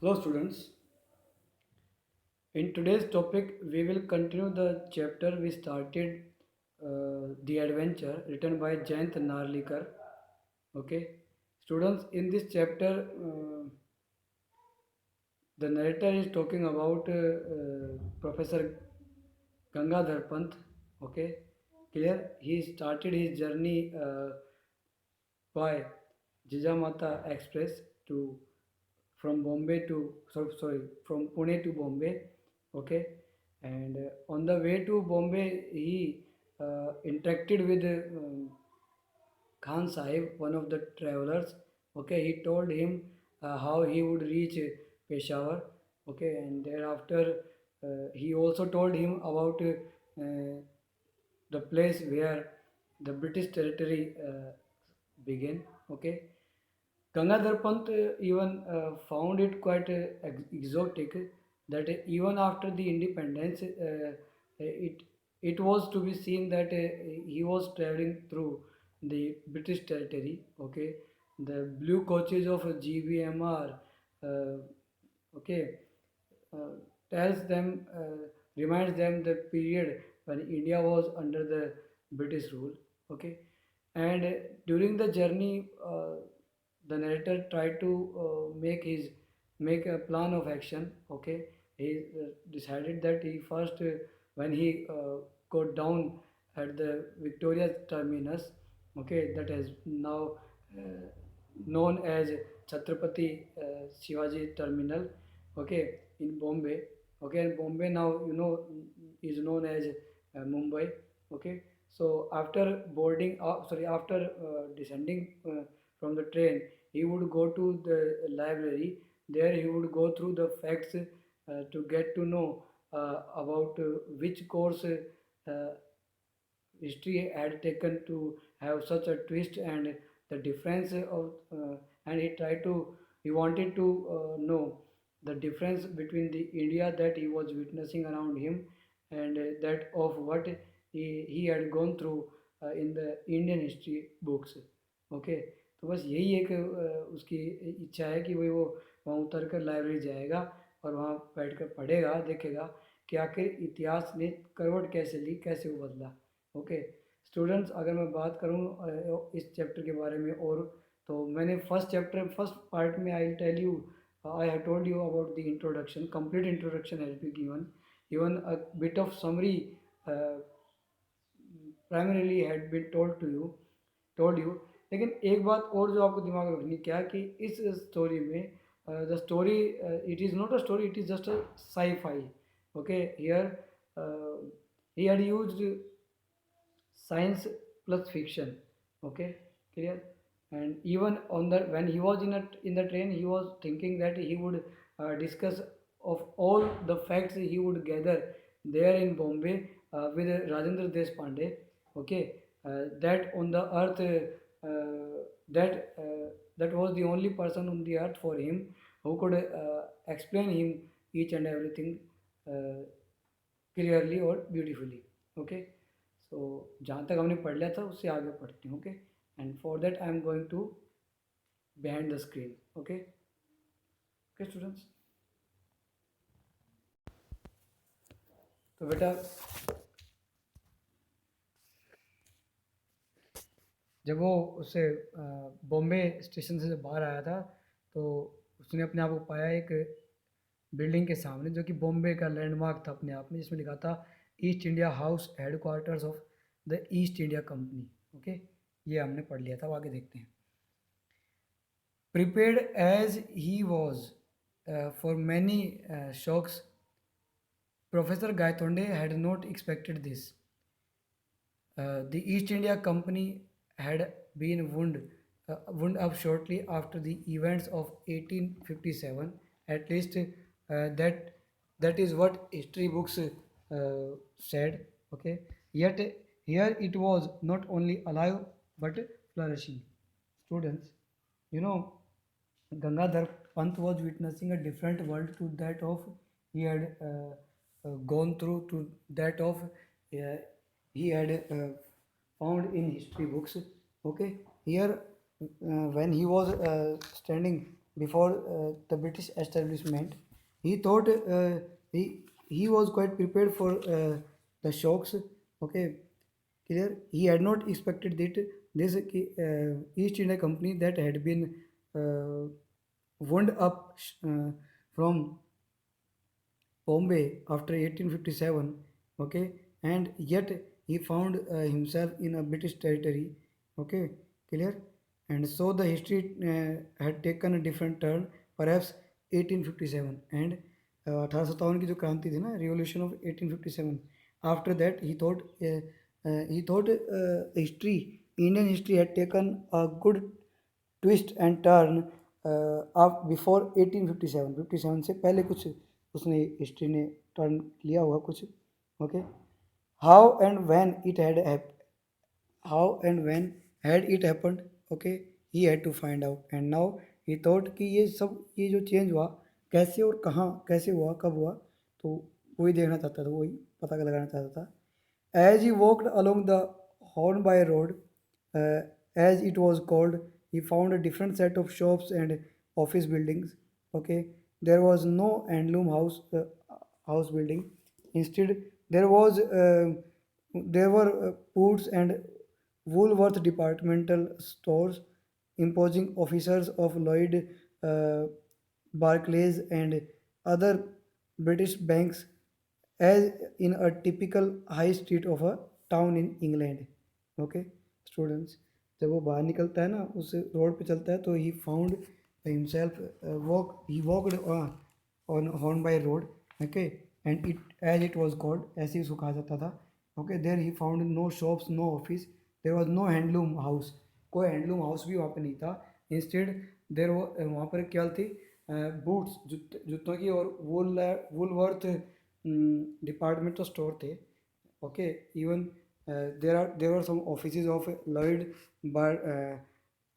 Hello students, in today's topic we will continue the chapter we started, The Adventure, written by Jayant Narlikar. Okay, students, in this chapter the narrator is talking about Professor Gangadhar Pant. Okay, clear? He started his journey by Jijamata Express to from Bombay to from Pune to Bombay. Okay, and on the way to Bombay, he interacted with Khan Sahib, one of the travelers. Okay, he told him how he would reach Peshawar. Okay, and thereafter he also told him about the place where the British territory began. Okay, Gangadhar Pant even found it quite exotic that even after the independence, it was to be seen that he was traveling through the British territory. Okay, the blue coaches of GBMR, okay, uh, tells them, reminds them the period when India was under the British rule. Okay, and during the journey, the narrator tried to make a plan of action. Okay, he decided that he first, when he got down at the Victoria terminus, okay, that is now known as Chhatrapati Shivaji Terminal, okay, in Bombay. Okay, and Bombay now is known as Mumbai. Okay, so after after descending from the train, he would go to the library. There he would go through the facts to get to know about which course history had taken to have such a twist, and the difference of and he wanted to know the difference between the India that he was witnessing around him and that of what he had gone through in the Indian history books. Okay, तो बस यही एक उसकी इच्छा है कि वो वहाँ उतर कर लाइब्रेरी जाएगा और वहाँ बैठ कर पढ़ेगा, देखेगा कि आखिर इतिहास ने करवट कैसे ली, कैसे वो बदला. ओके स्टूडेंट्स, अगर मैं बात करूँ इस चैप्टर के बारे में, और तो मैंने फर्स्ट पार्ट में I tell you, I have told you about the introduction, complete introduction has be given, even a bit of summary primarily had been told you. लेकिन एक बात और जो आपको दिमाग में रखनी क्या है कि इस स्टोरी में the story, it is not a story, it is just a sci-fi. Okay, here he had used science plus fiction. Okay, clear? And even on the when he was in the train, he was thinking that he would discuss of all the facts he would gather there in Bombay with Rajendra Deshpande. Okay, that on the earth, that was the only person on the earth for him who could explain him each and everything uh, clearly or beautifully. Okay, so जहाँ तक हमने पढ़ लिया था उससे आगे पढ़ते हैं. Okay, and for that I am going to behind the screen. Okay, okay students, तो बेटा जब वो उसे बॉम्बे स्टेशन से जब बाहर आया था, तो उसने अपने आप को पाया एक बिल्डिंग के सामने, जो कि बॉम्बे का लैंडमार्क था अपने आप में, जिसमें लिखा था east India house, head quarters of the east India company. Okay, ये हमने पढ़ लिया था. अब आगे देखते हैं. Prepared as he was for many shocks, Professor Gaitonde had not expected this. The East India Company had been wound up shortly after the events of 1857. At least that is what history books said. Okay, yet here it was not only alive but flourishing. Students, you know, Gangadhar Pant was witnessing a different world to that of he had gone through, to that of uh, he had found in history books. Okay, here when he was standing before the British establishment. He thought he was quite prepared for the shocks. Okay, clear. He had not expected that this East India Company that had been uh, wound up from Bombay after 1857, okay, and yet he found himself in a British territory, okay, clear, and so the history had taken a different turn, perhaps 1857 and 1857 की जो क्रांति थी ना, revolution of 1857. After that, he thought history, Indian history had taken a good twist and turn आप before 1857 57 से पहले कुछ उसने हिस्ट्री ने टर्न लिया हुआ कुछ okay how and when it had how and when had it happened okay he had to find out and now he thought कि ये जो चेंज हुआ कैसे और कहाँ कैसे हुआ कब हुआ तो वही देखना चाहता था वही पता लगाना चाहता था as he walked along the Hornby road uh, as it was called he found a different set of shops and office buildings okay there was no handloom house building instead there was there were Boots and Woolworth departmental stores, imposing officers of Lloyd, uh, Barclays, and other British banks, as in a typical high street of a town in England. Okay, students. जब वो बाहर निकलता है ना उस road पे चलता है तो he found himself walked on Hornby Road, okay, and as it was called, ऐसे ही उसको कहा जाता था, okay, there he found no shops, no office, there was no handloom house, कोई हैंडलूम हाउस भी वहाँ पे नहीं था, इंस्टेड देर वहाँ पर क्या थी बूट्स जूतों की और वुलवर्थ डिपार्टमेंटल स्टोर थे, okay, even there were some offices of Lloyd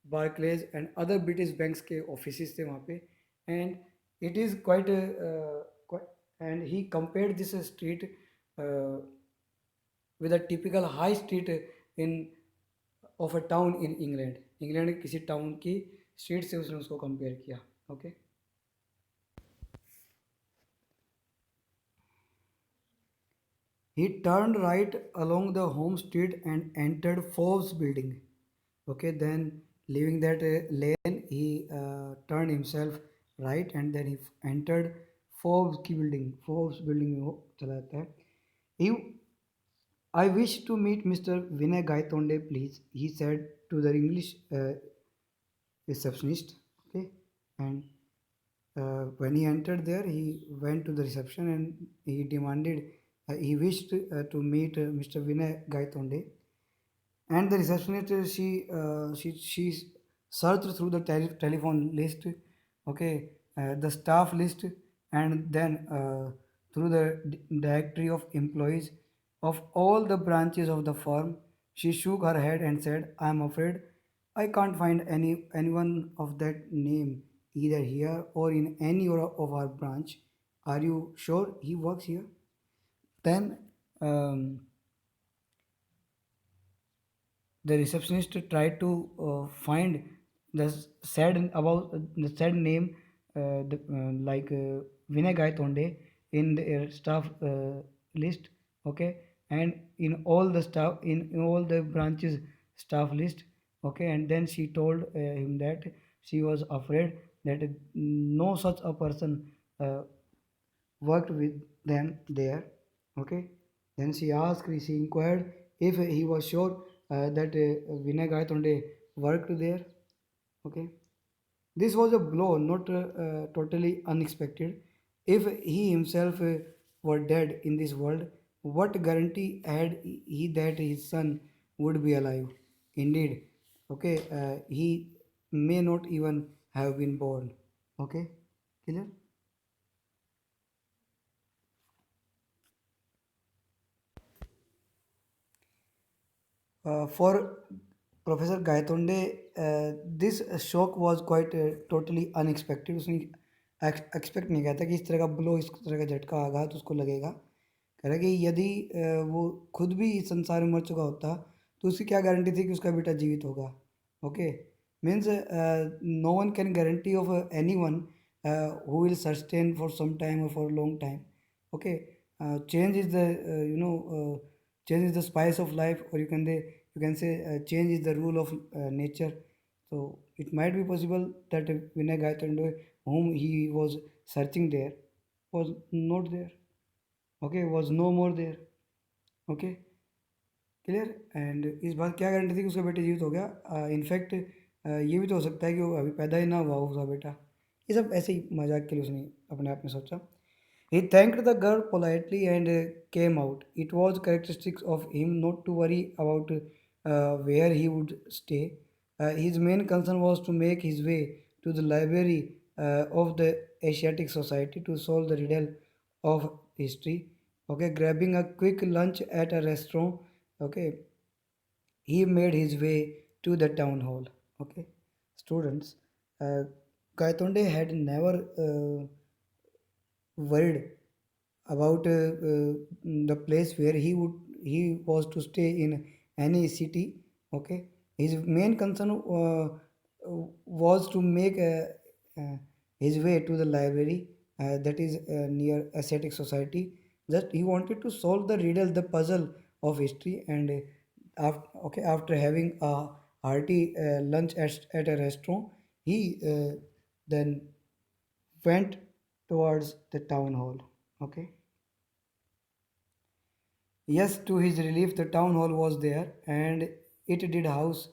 Barclays and other British banks के offices थे वहाँ पे and it is quite and he compared this street uh, with a typical high street in of a town in England. England के किसी town की street से उसने उसको कंपेयर किया okay He turned right along the home street and entered Forbes building. Okay, then leaving that lane, he turned himself right and then he entered Forbes की building. Forbes building में वो चला जाता है. He, I wish to meet Mr. Vinay Gaitonde, please. He said to the English receptionist. Okay, and when he entered there, he went to the reception and he demanded, he wished to meet Mr. Vinay Gaitonde. And the receptionist, she searched through the telephone list, okay, the staff list, and then through the directory of employees of all the branches of the firm. She shook her head and said, "I am afraid I can't find anyone of that name either here or in any of our branch. Are you sure he works here?" Then the receptionist tried to find the said name like Vinay Gaitonde in the staff list, okay, and in all the staff in all the branches staff list, okay, and then she told him that she was afraid that no such a person worked with them there, okay. Then she inquired if he was sure that Vinay Gaitonde worked there, okay. This was a blow, not totally unexpected. If he himself were dead in this world, what guarantee had he that his son would be alive? Indeed, okay, he may not even have been born. Okay, clear? For Professor Gaitonde, this shock was quite totally unexpected. उसने expect नहीं किया था कि इस तरह का blow इस तरह का झटका आगा तो उसको लगेगा कह रहा कि यदि वो खुद भी इस संसार में मर चुका होता तो उसकी क्या गारंटी थी कि उसका बेटा जीवित होगा okay means no one can guarantee of anyone who will sustain for some time or for a long time. Okay, change is the change is the spice of life, or you can say change is the rule of nature. So it might be possible that Vinay Gaitonde, whom he was searching there, was not there. Okay, was no more there. Okay, clear. And इस बात क्या guarantee थी कि उसका बेटा जीवित हो गया? इनफैक्ट ये भी तो हो सकता है कि वो अभी पैदा ही ना हुआ हो उसका बेटा. ये सब ऐसे ही मजाक के लिए उसने अपने आप में सोचा. He thanked the girl politely and came out. It was characteristic of him not to worry about where he would stay. His main concern was to make his way to the library of the Asiatic Society to solve the riddle of history. Okay, grabbing a quick lunch at a restaurant. Okay, he made his way to the town hall. Okay, students, uh, Gaitonde had never worried about the place where he was to stay in any city. Okay, his main concern was to make his way to the library that is near ascetic society. Just he wanted to solve the riddle, the puzzle of history. And after having a hearty lunch at a restaurant, he then went towards the town hall. Okay. Yes, to his relief, the town hall was there, and it did house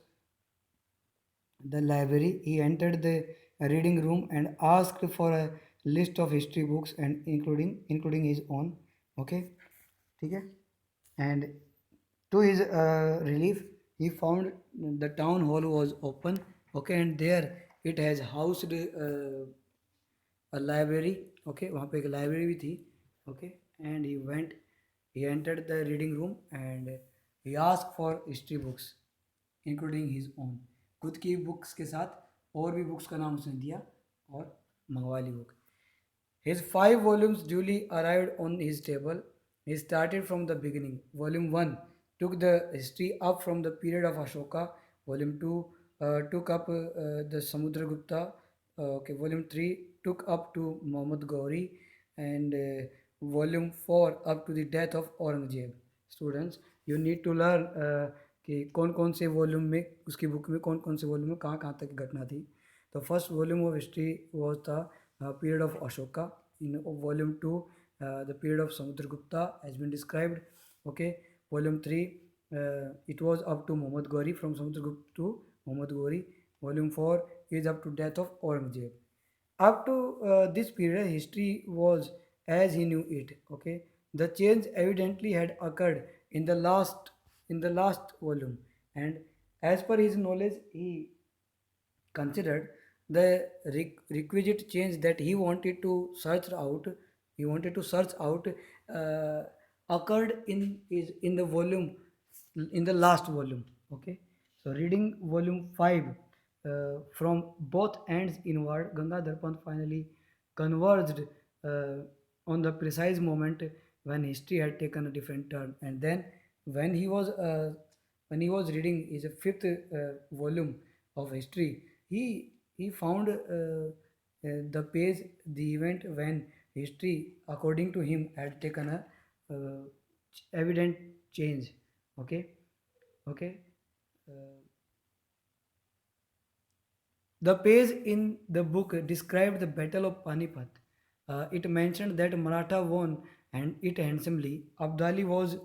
the library. He entered the reading room and asked for a list of history books, and including his own. Okay, ठीक है. And to his relief, he found the town hall was open. Okay, and there it has housed a library. Okay, वहाँ पे एक library भी थी. Okay, and he entered the reading room and he asked for history books including his own. खुद की books के साथ और भी बुक्स का नाम उसने दिया और मंगवा ली book. His 5 volumes duly arrived on his table. He started from the beginning. Volume 1 took the history up from the period of Ashoka. Volume 2 took up the Samudragupta. Okay, Volume 3 took up to Muhammad Gauri. And Volume 4 up to the death of Aurangzeb. Students, you need to learn कि कौन कौन से volume में उसकी book में कौन कौन से वॉल्यूम में कहाँ कहाँ तक घटना थी. तो first volume of history was the period of Ashoka. In volume 2, the period of Samudragupta has been described. Okay, volume 3, it was up to Muhammad Gauri, from Samudragupta to Muhammad Gauri. Volume 4 is up to death of Aurangzeb. Up to this period, history was as he knew it. Okay, the change evidently had occurred in the last volume, and as per his knowledge, he considered the requisite change that he wanted to search out uh, occurred in the volume, in the last volume. Okay, so reading volume 5 from both ends inward, Gangadhar Pant finally converged uh, on the precise moment when history had taken a different turn. And then when he was uh, when he was reading his fifth volume of history, he he found the page, the event when history, according to him, had taken a evident change. Okay, okay. Uh, the page in the book described the Battle of Panipat. It mentioned that Maratha won and it handsomely. Abdali was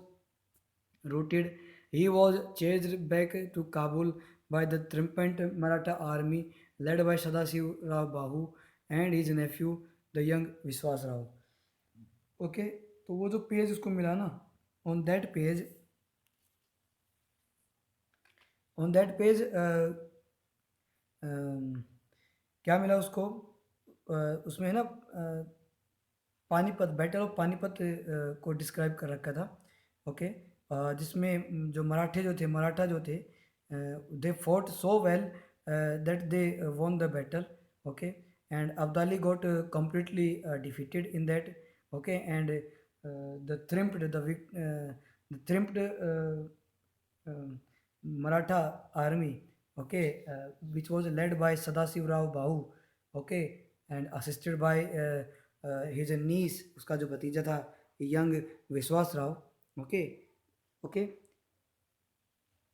routed. He was chased back to Kabul by the triumphant Maratha army led by Sadasiv Rao Bahu and his nephew, the young Viswas Rao. Okay, तो वो जो page उसको मिला ना, on that page on that page क्या मिला उसको? उसमें है ना पानीपत, बैटल ऑफ पानीपत को डिस्क्राइब कर रखा था. ओके, जिसमें जो मराठा जो थे, they fought so well that they won the battle. Okay, and Abdali got completely defeated in that. Okay, and the triumphed Maratha army, okay, which was led by Sadasiv Rao Bahu, okay, and assisted by his niece, उसका जो भतीजा था, young Vishwas Rao, okay, okay,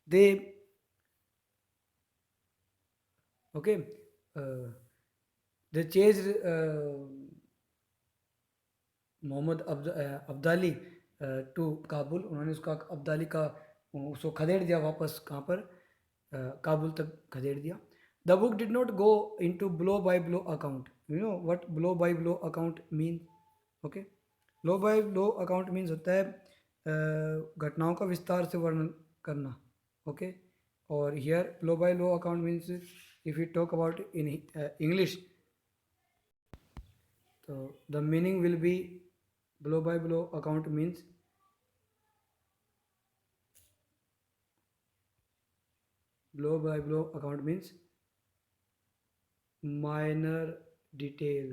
they, okay, uh, they chased Mohammad Abdali to Kabul, उन्होंने उसका अब्दाली का उसको खदेड़ दिया वापस कहाँ पर, काबुल तक खदेड़ दिया. The book did not go in to blow by blow account. You know what blow by blow account mean. Okay, blow by blow account means होता है घटनाओं का विस्तार से वर्णन करना. ओके, और here blow by blow account means if you talk about in English, तो the meaning will be blow by blow account means blow by blow account means minor detail.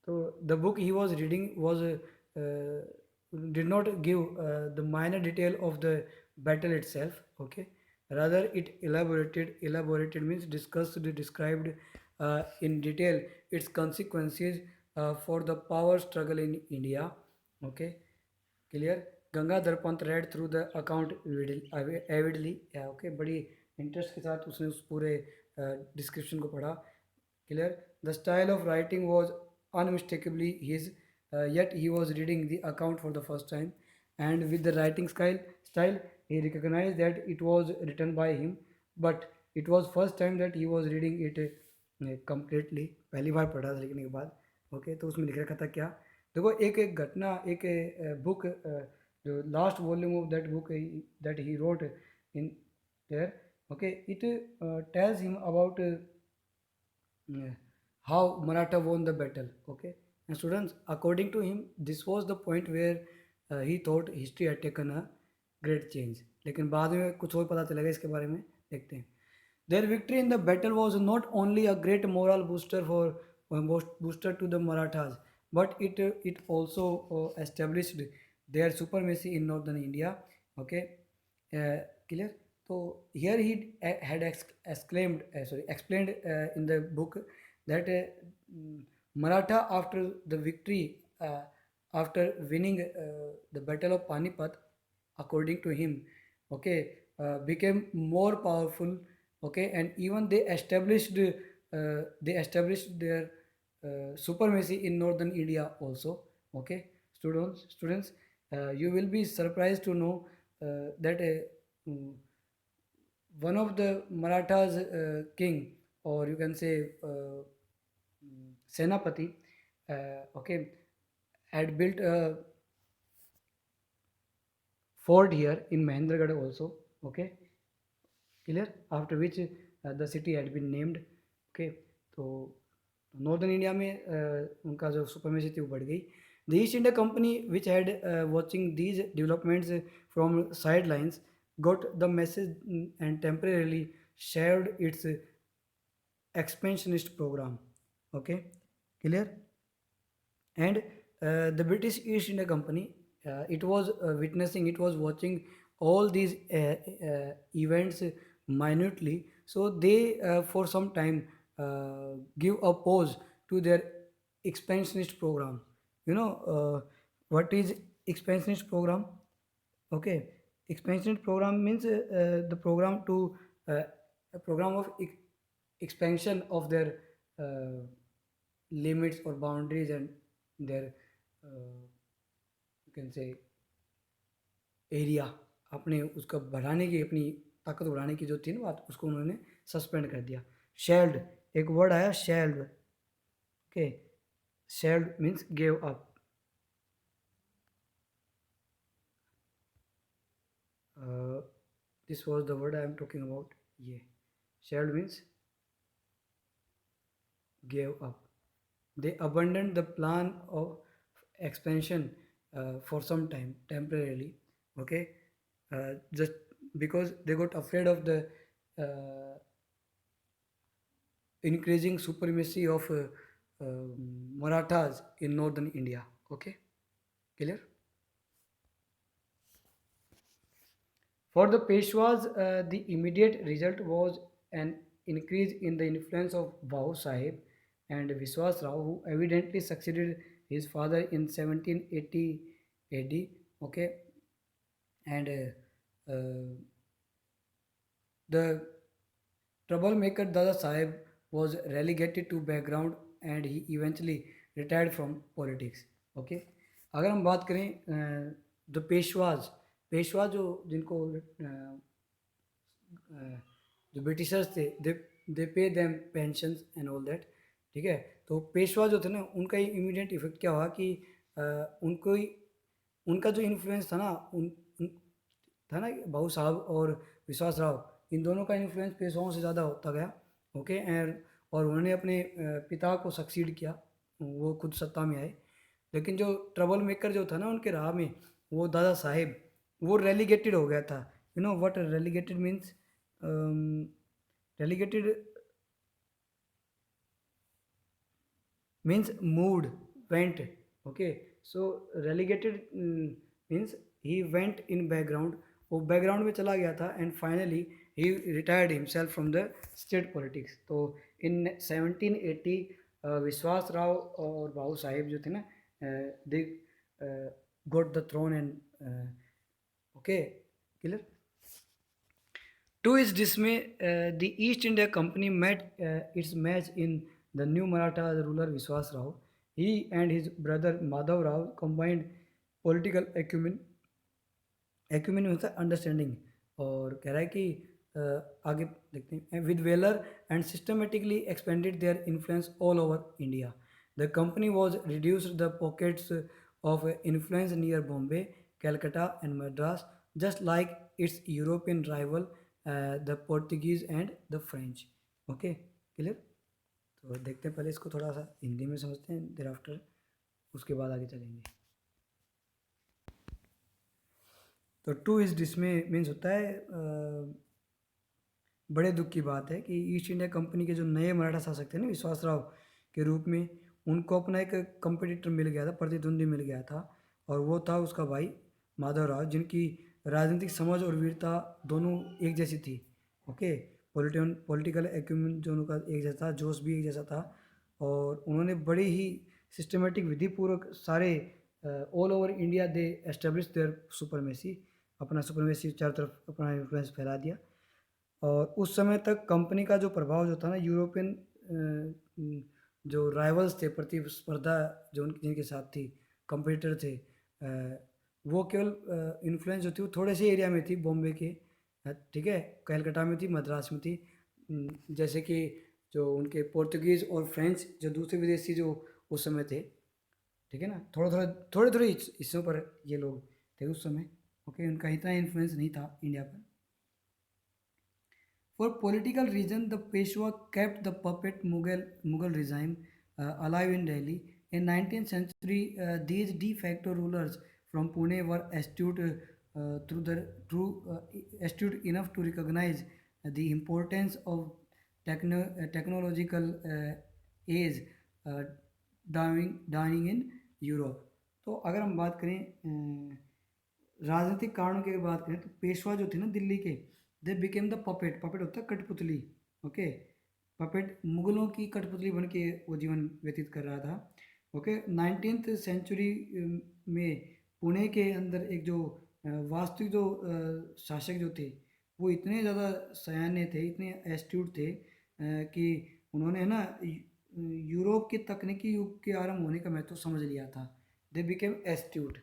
So the book he was reading was did not give the minor detail of the battle itself. Okay, rather it elaborated means discussed, described in detail its consequences for the power struggle in India. Okay, clear. Gangadhar Pant read through the account avidly. Okay, बड़ी interest के साथ उसने उस पूरे description को पढ़ा. Clear. The style of writing was unmistakably his, yet he was reading the account for the first time, and with the writing style he recognized that it was written by him, but it was first time that he was reading it completely. पहली बार पढ़ा था लिखने के बाद. Okay, तो उसमें लिख रखा था क्या, देखो एक एक घटना, एक बुक, जो last volume of that book that he wrote in their. Okay, it tells him about how Maratha won the battle. Okay, and students, according to him, this was the point where he thought history had taken a great change. लेकिन बाद में कुछ और पता चलेगा इसके बारे में, देखते हैं. Their victory in the battle was not only a great moral booster to the Marathas, but it also established their supremacy in northern India. Okay, clear. So here he had explained in the book that Maratha, after the victory, after winning the battle of Panipat, according to him, okay, became more powerful. Okay, and even they established their supremacy in northern India also. Okay, students, you will be surprised to know that one of the Marathas king, or you can say Senapati, okay, had built a fort here in Mahendragarh also. Okay, clear. After which the city had been named. Okay, तो northern India में उनका जो supremacy थी वो बढ़ गई. The east India company which had watching these developments from side lines got the message and temporarily shelved its expansionist program. Okay, clear. And the British East India Company, it was witnessing, it was watching all these events minutely. So they for some time give a pause to their expansionist program. You know what is expansionist program? Okay, expansionist program means the program to a program of expansion of their uh, limits or boundaries and their you can say area, अपने उसका बढ़ाने की, अपनी ताकत बढ़ाने की जो थी ना बात, उसको उन्होंने सस्पेंड कर दिया. शेल्ड, एक वर्ड आया shelled. Okay, shelled means gave up. This was the word I am talking about. ये shelled means gave up. They abandoned the plan of expansion for some time, temporarily. Okay, just because they got afraid of the increasing supremacy of Marathas in northern India. Okay, clear. For the Peshwas, the immediate result was an increase in the influence of Bahu Sahib and Viswas Rao, who evidently succeeded his father in 1780 AD. Okay, and the troublemaker Dada Sahib was relegated to background and he eventually retired from politics. Okay, अगर हम बात करें the पेशवाज, Peshwa जो जिनको जो Britishers थे, they pay them pensions and all that, ठीक है। तो पेशवा जो थे ना, उनका इमीडिएट इफेक्ट क्या हुआ कि उनको ही उनका जो इन्फ्लुएंस था ना, उन था ना भाऊ साहब और विश्वास राव, इन दोनों का इन्फ्लुएंस पेशवाओं से ज़्यादा होता गया। ओके, एंड और उन्होंने अपने पिता को सक्सीड किया, वो खुद सत्ता में आए। लेकिन जो ट्रबल मेकर जो था ना उनके राह में, वो दादा साहेब, वो रेलीगेटेड हो गया था। You know what relegated means? Relegated means moved, went. Okay, so relegated means he went in background, वो बैकग्राउंड में चला गया था, and finally he retired himself from the state politics. तो इन 1780 विश्वास राव और बाबू साहेब जो थे ना, they got the throne and okay clear. To his dismay, the East India Company met its match in the new Maratha ruler Viswas Rao. He and his brother Madhav Rao combined political acumen, acumen means understanding, और कह रहा है कि आगे देखते हैं, with valor and systematically expanded their influence all over India. The company was reduced the pockets of influence near Bombay, Calcutta and Madras, just like its European rival, the Portuguese and the French. Okay, clear? तो देखते हैं, पहले इसको थोड़ा सा हिंदी में समझते हैं, देर आफ्टर उसके बाद आगे चलेंगे। तो टू इज डिसमे मीन्स होता है बड़े दुख की बात है कि ईस्ट इंडिया कंपनी के जो नए मराठा शासक थे ना विश्वास राव के रूप में, उनको अपना एक कंपटीटर मिल गया था, प्रतिद्वंदी मिल गया था, और वो था उसका भाई माधव राव, जिनकी राजनीतिक समझ और वीरता दोनों एक जैसी थी। ओके, पॉलिटिकल एक्यूमेंट जो उनका एक जैसा था, जोश भी एक जैसा था, और उन्होंने बड़ी ही सिस्टमेटिक विधिपूर्वक सारे all over India they establish their supremacy, अपना सुपरमेसी चारों तरफ अपना इन्फ्लुएंस फैला दिया। और उस समय तक कंपनी का जो प्रभाव जो था ना, यूरोपियन जो राइवल्स थे, प्रतिस्पर्धा जो जिनके साथ थी, कंपटीटर थे, वो केवल इन्फ्लुएंस जो थी वो थोड़े से एरिया में थी, बॉम्बे के, ठीक है, कलकत्ता में थी, मद्रास में थी। जैसे कि जो उनके पोर्तुगीज़ और फ्रेंच जो दूसरे विदेशी जो उस समय थे, ठीक है ना, थोड़े थोड़े हिस्सों पर ये लोग थे उस समय। ओके, उनका इतना इन्फ्लुएंस नहीं था इंडिया पर। For political reasons, the Peshwa kept the puppet Mughal regime alive in Delhi. In 19th century, these de facto rulers from Pune were astute enough to recognize the importance of technological age uh, dying in Europe. तो अगर हम बात करें राजनीतिक कारणों की बात करें, तो पेशवा जो थे ना दिल्ली के, they became the puppet, puppet होता है कठपुतली। ओके, पपेट मुगलों की कठपुतली बन के वो जीवन व्यतीत कर रहा था। ओके, 19th सेंचुरी में पुणे के अंदर एक जो वास्तविक जो शासक जो थे, वो इतने ज़्यादा सयाने थे, इतने एस्ट्यूट थे कि उन्होंने है ना यूरोप के तकनीकी युग के आरंभ होने का महत्व समझ लिया था। They became astute.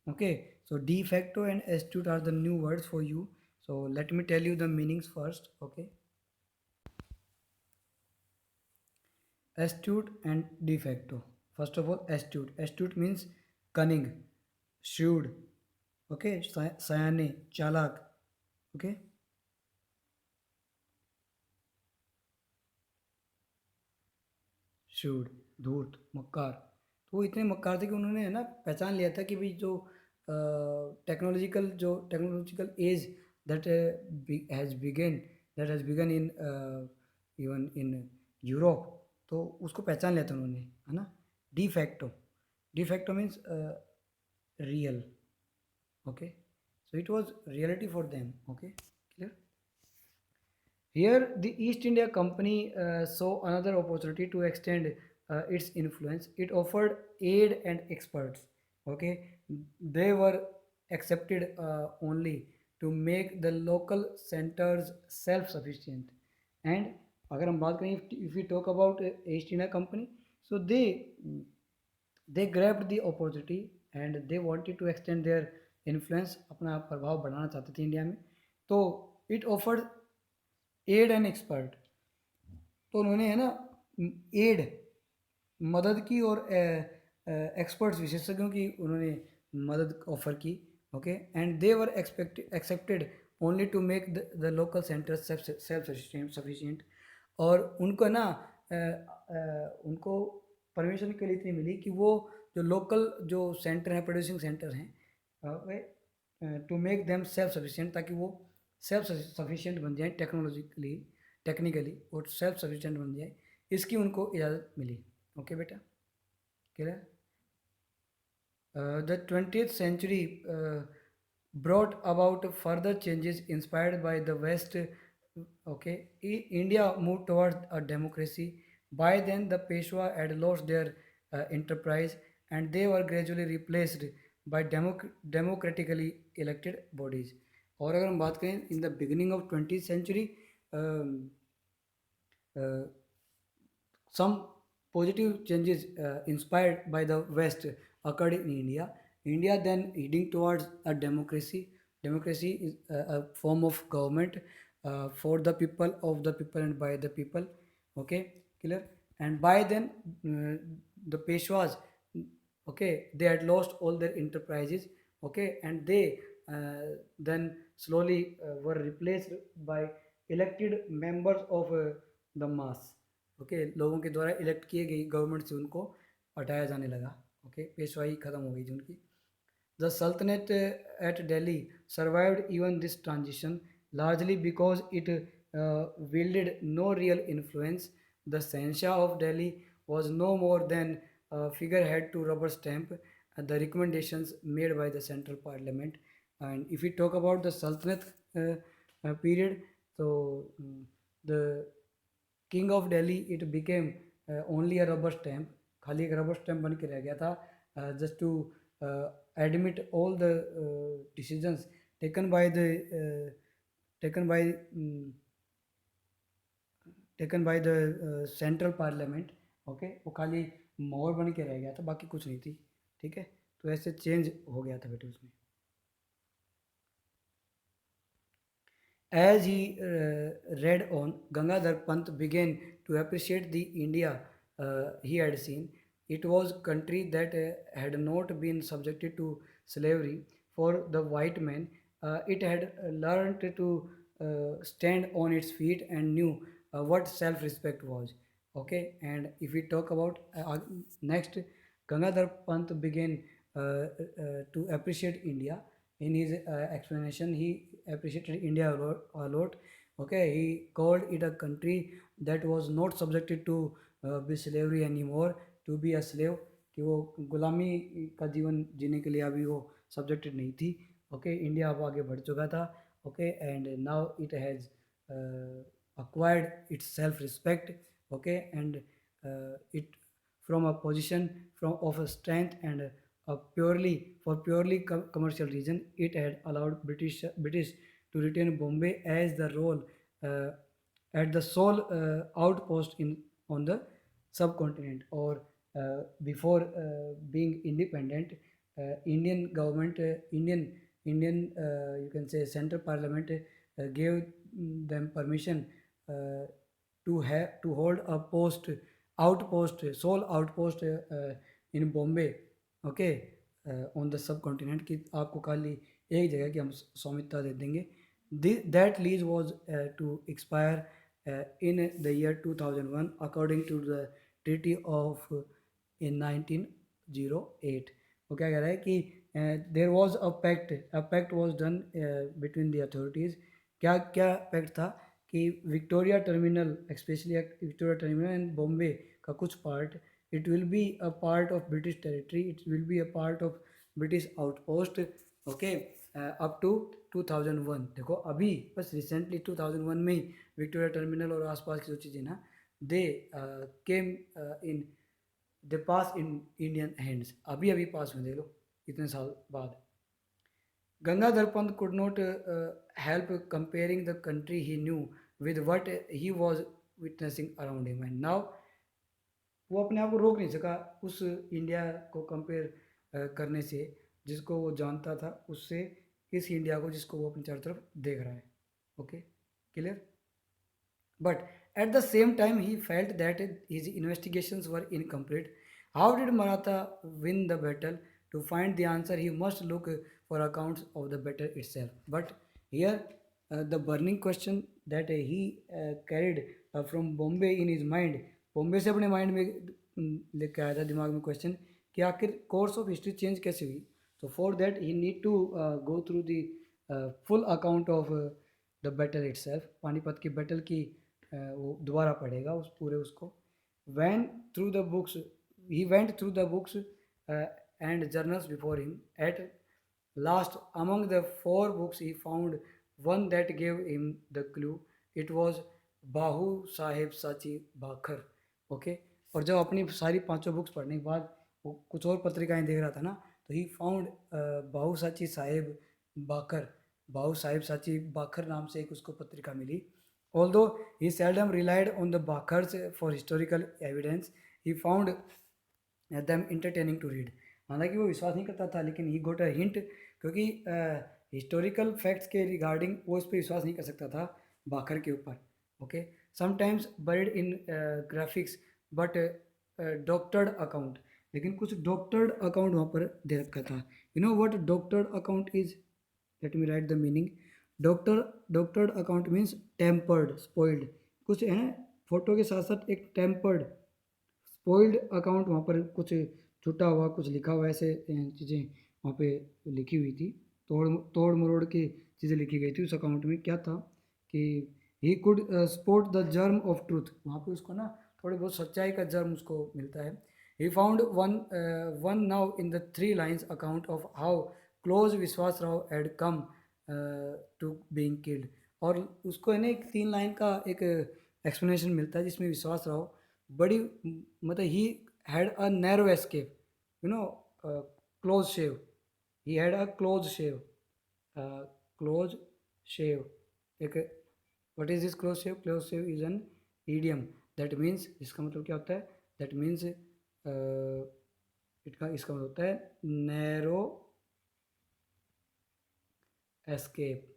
Okay, so de facto and astute are the new words for you. So let me tell you the meanings first. Okay, astute and de facto. First of all, astute. Astute means cunning, shrewd. Okay, sayane, chalak. Okay, shrewd, धूर्त, मक्कार। तो वो इतने मक्कार थे कि उन्होंने है ना पहचान लिया था कि भाई जो technological age that has begun in even in Europe, तो उसको पहचान लिया था उन्होंने, है ना। De facto, de facto means real. Okay, So it was reality for them. Okay, clear. Here, the East India Company saw another opportunity to extend its influence. It offered aid and experts. Okay, they were accepted only to make the local centers self-sufficient. And अगर हम बात करें, if we talk about East India Company, so they grabbed the opportunity and they wanted to extend their influence, अपना प्रभाव बढ़ाना चाहते थे India में. तो it offered aid and expert. तो उन्होंने है ना एड मदद की और एक्सपर्ट्स विशेषज्ञों की उन्होंने मदद ऑफर की. Okay, and they were accepted only to make the local centre self sufficient. और उनको ना उनको परमिशन के लिए इतनी मिली कि वो जो लोकल जो सेंटर हैं, प्रोड्यूसिंग सेंटर हैं, to make them self sufficient, ताकि वो सेल्फ सफिशिएंट बन जाए टेक्नोलॉजिकली, टेक्निकली, और सेल्फ सफिशिएंट बन जाए, इसकी उनको इजाज़त मिली. ओके बेटा, clear. The 20th century brought about further changes inspired by the West. Okay, India moved towards a democracy. By then, the Peshwa had lost their enterprise, and they were gradually replaced by democratically elected bodies. और अगर हम बात करें in the beginning of 20th century, some positive changes inspired by the West occurred in India. India then heading towards a democracy. Democracy is a form of government for the people, of the people, and by the people. Okay, clear. And by then, the Peshwas, okay, they had lost all their enterprises. Okay, and they then slowly were replaced by elected members of the mass. Okay, लोगों के द्वारा elect किए गई government से उनको हटाया जाने लगा. ओके, पेशवाई खत्म हो गई थी उनकी. The sultanate at Delhi survived even this transition largely because it wielded no real influence. The Shah of Delhi was no more than a figurehead to rubber stamp the recommendations made by the central parliament. And if we talk about the Sultanate period, so the king of Delhi it became only a rubber stamp. खाली एक rubber stamp बन के रह गया था, just to admit all the decisions taken by the taken by taken by the central parliament. Okay, वो खाली मोहर बन के रह गया था, बाकी कुछ नहीं थी. ठीक है, तो ऐसे चेंज हो गया था बेटे उसमें. As he read on, Gangadhar Pant began to appreciate the India he had seen. It was a country that had not been subjected to slavery for the white man. It had learned to stand on its feet and knew what self-respect was. Okay, and if we talk about next, Gangadhar Pant began to appreciate India. In his explanation, he appreciated India a lot. Okay, he called it a country that was not subjected to be slavery anymore, to be a slave, कि वो गुलामी का जीवन जीने के लिए अभी वो सब्जेक्टेड नहीं थी. ओके, इंडिया अब आगे बढ़ चुका था. Okay, and now it has acquired its self respect. Okay, and it from a position from of a strength, and purely commercial reason, it had allowed British to retain Bombay as the role uh, at the sole outpost in on the subcontinent. Or before being independent, Indian government, Indian you can say central parliament gave them permission uh, to hold a sole outpost in Bombay. Okay, on the sub continent की आपको खाली एक जगह की हम स्वामित्व दे देंगे. That lease was to expire in the year 2001 according to the treaty of in 1908. वो क्या कह रहा है कि there was a pact was done between the authorities. क्या क्या पैक्ट था कि Victoria Terminal, specially Victoria Terminal and Bombay का कुछ part, it will be a part of British territory, it will be a part of British outpost. Okay, up to 2001। देखो अभी बस recently 2001 में ही विक्टोरिया टर्मिनल और आसपास की जो चीज़ें ना, दे केम इन दे पास इन इंडियन हैंड्स, अभी अभी पास हुए, देख लो इतने साल बाद। Gangadhar Pant could not help comparing the country he knew with what he was witnessing around him, and now वो अपने आप को रोक नहीं सका उस इंडिया को कंपेयर करने से, जिसको वो जानता था, उससे इस इंडिया को जिसको वो अपनी चारों तरफ देख रहा है। Okay, clear? But at the same time, he felt that his investigations were incomplete. How did Maratha win the battle? To find the answer, he must look for accounts of the battle itself. But here, the burning question that he carried from Bombay in his mind, Bombay से अपने mind में लेके आया था, दिमाग में question कि आखिर कोर्स ऑफ हिस्ट्री चेंज कैसे हुई। तो for that he need to go through the full account of the battle itself, Panipat की बैटल की वो दोबारा पढ़ेगा उस पूरे उसको। When through the books he went through the books and journals before him. At last among the four books he found one that gave him the clue. It was Bhau Saheb साची Bakhar. Okay, और जब अपनी सारी पांचों बुक्स पढ़ने के बाद वो कुछ और पत्रिकाएं देख रहा था ना, तो ही फाउंड बाहू साची साहेब बाखर। बाहू साहिब साची बाखर नाम से एक उसको पत्रिका मिली। Although he seldom relied on the Bakhars for historical evidence, he found them entertaining to read. हालांकि वो विश्वास नहीं करता था, लेकिन ही गोट अ हिंट, क्योंकि हिस्टोरिकल फैक्ट्स के रिगार्डिंग वो इस पर विश्वास नहीं कर सकता था बाखर के ऊपर। Okay, sometimes buried in graphics but doctored account, लेकिन कुछ डॉक्टर्ड अकाउंट वहाँ पर दे रखा था। You know what doctored account is? Let me right the meaning. Doctored account means tempered, spoiled. कुछ है फोटो के साथ साथ एक टेम्पर्ड स्पॉइल्ड अकाउंट वहाँ पर कुछ छुटा हुआ, कुछ लिखा हुआ, ऐसे चीज़ें वहाँ पे लिखी हुई थी। तोड़ तोड़ मरोड़ की चीज़ें लिखी गई थी उस अकाउंट में। क्या था कि he could sport the germ of truth, वहाँ पे उसको ना थोड़ी बहुत सच्चाई का जर्म उसको मिलता है। He found one now in the 3 lines account of how close Vishwas Rao had come to being killed. और उसको है ना एक 3 लाइन का एक एक्सप्लेनेशन मिलता है, जिसमें विश्वास राव बड़ी मतलब he had a narrow escape, you know, close shave. He had a close shave, close shave एक, what is this close shave? Close shave is an idiom that means, इसका मतलब क्या होता है? दैट मीन्स इसका मतलब होता है नैरो एस्केप।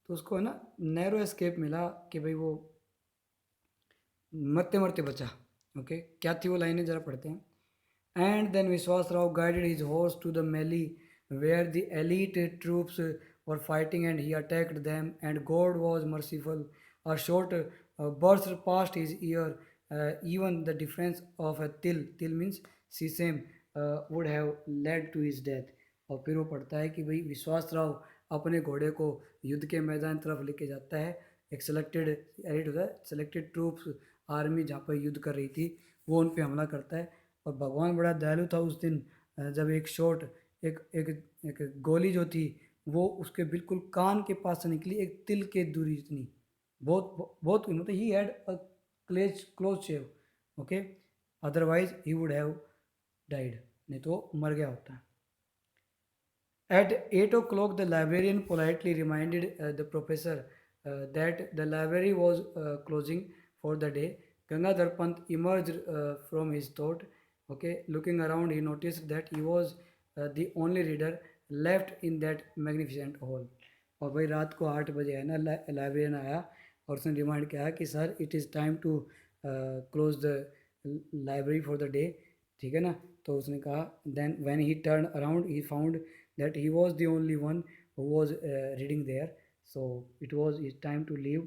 तो उसको है ना नैरो एस्केप मिला कि भाई वो मरते मरते बचा। ओके, क्या थी वो लाइनें जरा पढ़ते हैं। And then Vishwas Rao guided his horse to the melee where the elite troops were fighting and he attacked them and God was merciful. A short burst past his ear, even the difference of a till means sesame would have led to his death। और फिर वो पढ़ता है कि भाई विश्वास राव अपने घोड़े को युद्ध के मैदान तरफ लेके जाता है। एक सेलेक्टेड एलिट होता है, सेलेक्टेड ट्रूप्स आर्मी जहाँ पर युद्ध कर रही थी, वो उन पे हमला करता है। और भगवान बड़ा दयालु था उस दिन, जब एक शॉट, एक एक एक गोली जो थी वो उसके बिल्कुल कान के पास से निकली, एक तिल के दूरी जितनी। बहुत बहुत मतलब he had a close shave. Okay, otherwise he would have died, नहीं तो मर गया होता। At 8 o'clock, the librarian politely reminded the professor that the library was closing for the day. Gangadhar Pant emerged from his thought. Okay, looking around, he noticed that he was the only reader left in that magnificent hall. और भाई रात को 8 बजे है ना, librarian आया और उसने रिमाइंड किया कि sir it is time to close the library for the day. ठीक है ना, तो उसने कहा then when he turn around he found that he was the only one who was reading there, so it was his time to leave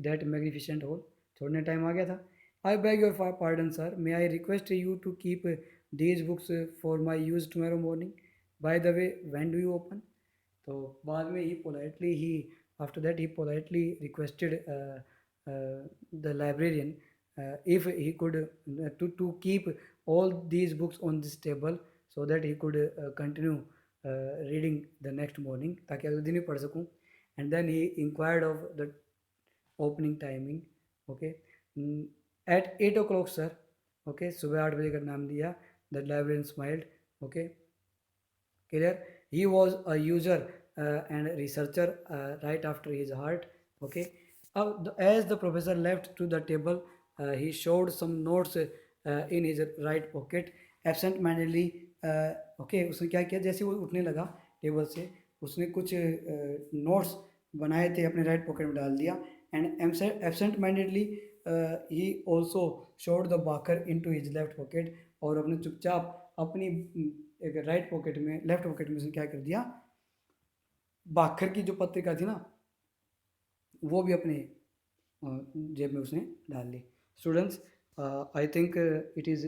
that magnificent hall। छोड़ने time आ गया था। I beg your pardon sir, may I request you to keep these books for my use tomorrow morning? By the way, when do you open? तो बाद में he after that he politely requested the librarian if he could to keep all these books on this table so that he could continue reading the next morning, ताकि अगले दिन ही पढ़ सकूँ. And then he inquired of the opening timing. Okay, at 8 o'clock sir. Okay, सुबह 8 बजे का नाम दिया. The librarian smiled. Okay, clear. He was a user and researcher right after his heart. Okay, as the professor left to the table, he showed some notes in his right pocket absent mindedly. Okay, उसने क्या किया, जैसे वो उठने लगा table से, उसने कुछ नोट्स बनाए थे अपने राइट पॉकेट में डाल दिया. And absent mindedly he also shoved the baker in to his left pocket. और अपने चुपचाप अपनी एक राइट पॉकेट में, लेफ्ट पॉकेट में उसने क्या कर दिया, बाखर की जो पत्रिका थी ना, वो भी अपने जेब में उसने डाल ली. Students, I think it is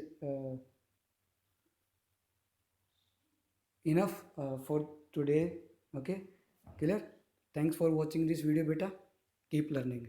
enough for today. Okay, clear. Thanks for watching this video बेटा. Keep learning.